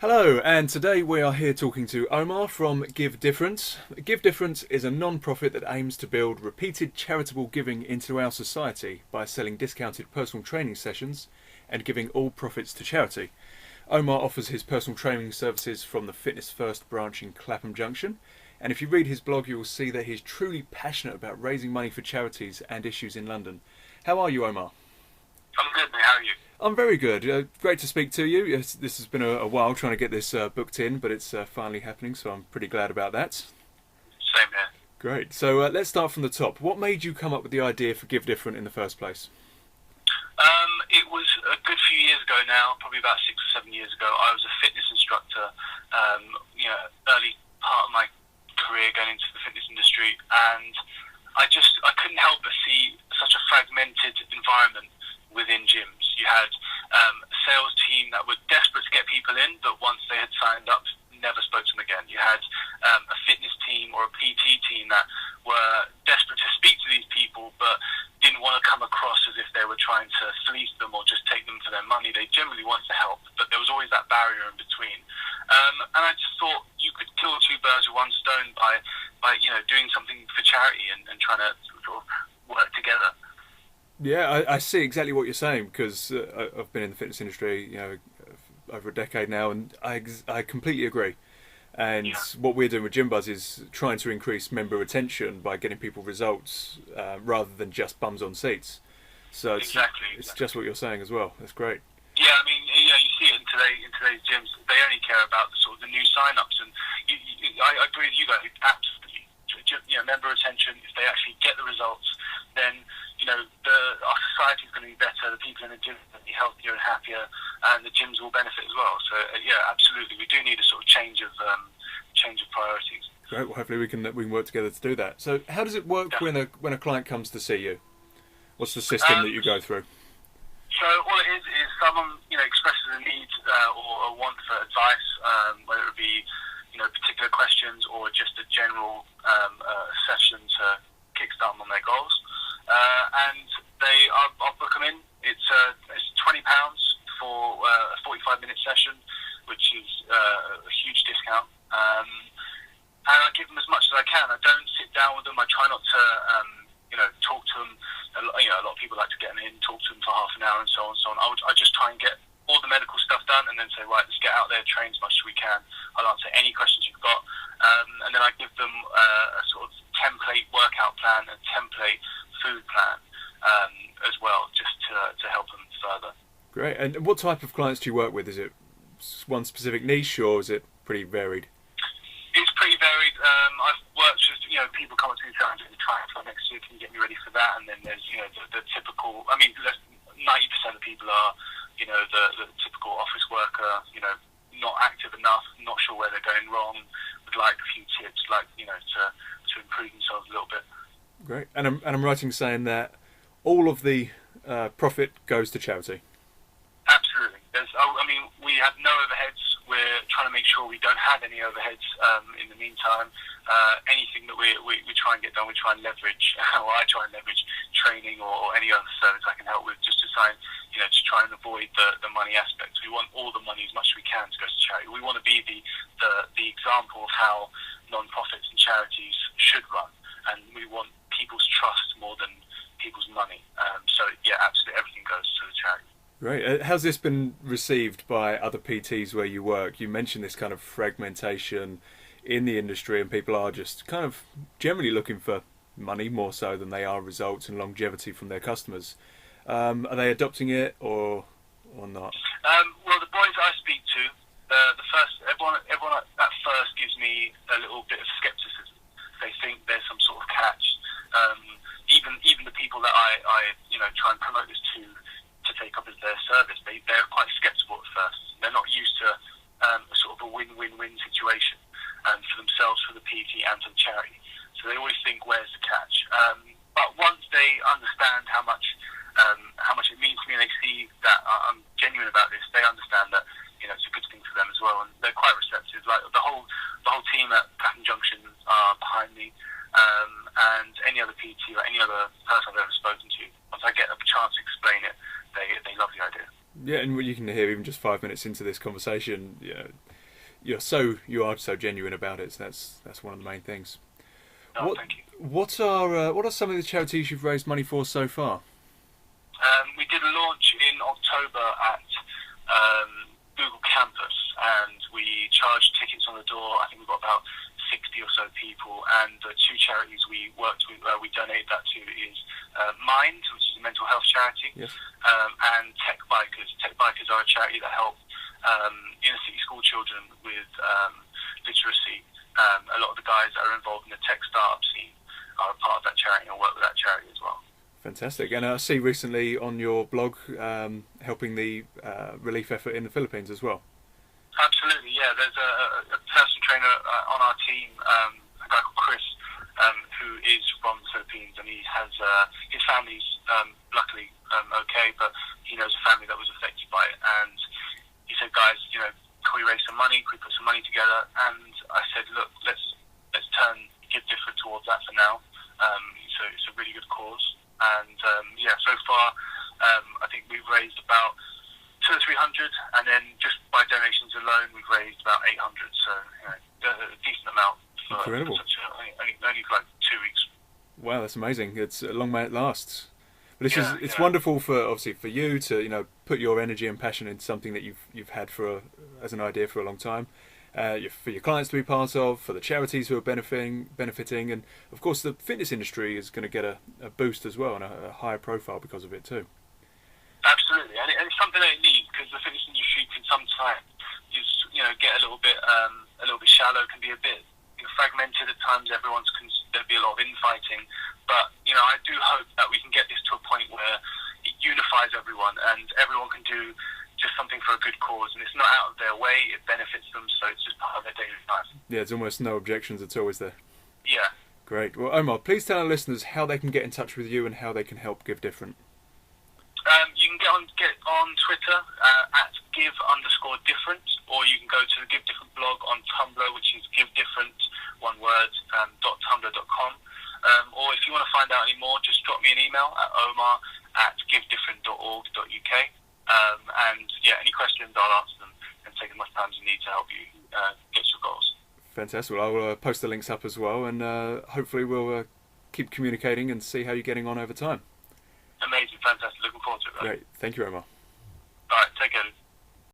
Hello, and today we are here talking to Omar from Give Difference. Give Difference is a non-profit that aims to build repeated charitable giving into our society by selling discounted personal training sessions and giving all profits to charity. Omar offers his personal training services from the Fitness First branch in Clapham Junction, and if you read his blog you will see that he's truly passionate about raising money for charities and issues in London. How are you, Omar? I'm good, mate. How are you? I'm very good. Great to speak to you. Yes, this has been a while trying to get this booked in, but it's finally happening, so I'm pretty glad about that. Same here. Great. So let's start from the top. What made you come up with the idea for Give Different in the first place? It was a good few years ago now, probably about 6 or 7 years ago. I was a fitness instructor, early part of my career going into the fitness industry, and I couldn't help but see such a fragmented environment within gyms. You had a sales team that were desperate to get people in, but once they had signed up, never spoke to them again. You had a fitness team or a PT team that were desperate to speak to these people, but didn't want to come across as if they were trying to fleece them or just take them for their money. They generally wanted to help, but there was always that barrier in between. And I just thought you could kill two birds with one stone by doing something for charity and trying to sort of work together. Yeah, I see exactly what you're saying because I've been in the fitness industry, over a decade now, and I completely agree. And Yeah, what we're doing with Gym Buzz is trying to increase member retention by getting people results rather than just bums on seats. So exactly. it's just what you're saying as well. That's great. Yeah, I mean, you see it in today's gyms. They only care about the sort of the new sign-ups, and I agree with you guys. Absolutely, member retention. If they actually get the results, then our society is going to be better. The people in the gym are going to be healthier and happier, and the gyms will benefit as well. So yeah, absolutely, we do need a sort of change of priorities. Great. Well, hopefully we can work together to do that. So how does it work Yeah. when a client comes to see you? What's the system that Um, you go through? So all it is someone expresses a need or a want for advice, whether it be particular questions or just a general session to kickstart them on their goals, and I'll book them in. It's £20 for a 45-minute session, which is a huge discount. And I give them as much as I can. I don't sit down with them. I try not to talk to them. A lot of people like to get them in, talk to them for half an hour, and so on and so on. I just try and get all the medical stuff done, and then say, right, let's get out there, train as much as we can. I'll answer any questions you've got, and then I give them a sort of template workout plan, a template food plan as well, just to help them further. Great. And what type of clients do you work with? Is it one specific niche or is it pretty varied? It's pretty varied. I've worked with people coming to me saying, "I'm trying for next year. Can you get me ready for that?" And then there's the typical. I mean, 90% of people are the typical office worker. Not active enough, not sure where they're going wrong. Would like a few tips, to improve themselves a little bit. Great. And I'm right in saying that all of the profit goes to charity. Absolutely. We have no overheads. We're trying to make sure we don't have any overheads in the meantime. Anything that we try and get done, we try and leverage, or I try and leverage training or any other service I can help with, just to try and avoid the money aspect. We want all the money as much as we can to go to charity. We want to be the example of how non-profits and charities should run, and we want people's trust more than people's money. So yeah, absolutely everything goes to the charity. Great. How's this been received by other PTs where you work? You mentioned this kind of fragmentation in the industry, and people are just kind of generally looking for money more so than they are results and longevity from their customers. Are they adopting it or not? Well, the boys I speak to, everyone at first gives me a little bit of skepticism. They think there's some sort of catch. Even the people that I try and promote this to take up as their service, they're quite skeptical at first. They're not used to a sort of a win-win-win situation for themselves, for the PT, and for the charity. So they always think, where's the catch? But once they understand how much it means to me, and they see that I'm genuine about this, they understand that it's a good thing for them as well, and they're quite receptive. Like the whole team at Clapham Junction are behind me, and any other PT or any other person I've ever spoken to. Once I get a chance to explain it, they love the idea. Yeah, and you can hear even just 5 minutes into this conversation, you are so genuine about it. So that's one of the main things. No, thank you. What are some of the charities you've raised money for so far? We did a launch in October at Google Campus, and we charged tickets on the door. I think we got about 60 or so people, and the two charities we worked with, we donated that to is Mind, which is a mental health charity, Yes. And Tech Bikers. Tech Bikers are a charity that help inner city school children with literacy. A lot of the guys that are involved in the tech startup scene are a part of that charity and work with that charity as well. Fantastic. And I see recently on your blog helping the relief effort in the Philippines as well. Absolutely, yeah. There's a personal trainer on our team, a guy called Chris, who is from the Philippines, and he has his family's luckily okay, but he knows a family that was affected by it. And he said, guys, can we raise some money? Can we put some money together? And I said, look, let's turn Give Different towards that for now. So it's a really good cause. And so far, I think we've raised about 200 or 300, and then just by donations alone, we've raised about 800. So a decent amount. Incredible. Only for like 2 weeks. Wow, that's amazing. It's long may it lasts. But it's Yeah. wonderful for you to put your energy and passion into something that you've had as an idea for a long time. For your clients to be part of, for the charities who are benefiting, and of course the fitness industry is going to get a boost as well and a higher profile because of it too. Absolutely, and it's something that it needs, because the fitness industry can sometimes get a little bit shallow, can be a bit fragmented at times. There'll be a lot of infighting, but I do hope that we can get this to a point where it unifies everyone and everyone can do just something for a good cause, and it's not out of their way, it benefits them, so it's just part of their daily life. Yeah, there's almost no objections at all, is there? Yeah. Great. Well, Omar, please tell our listeners how they can get in touch with you and how they can help Give Different. You can get on Twitter at give_different, or you can go to the Give Different blog on Tumblr, which is givedifferent, one word, .tumblr.com. Or if you want to find out any more, just drop me an email at omar@givedifferent.org.uk. And any questions, I'll answer them and take as much time as you need to help you get your goals. Fantastic. Well, I'll post the links up as well, and hopefully we'll keep communicating and see how you're getting on over time. Amazing, fantastic. Looking forward to it. Great. Thank you, Omar.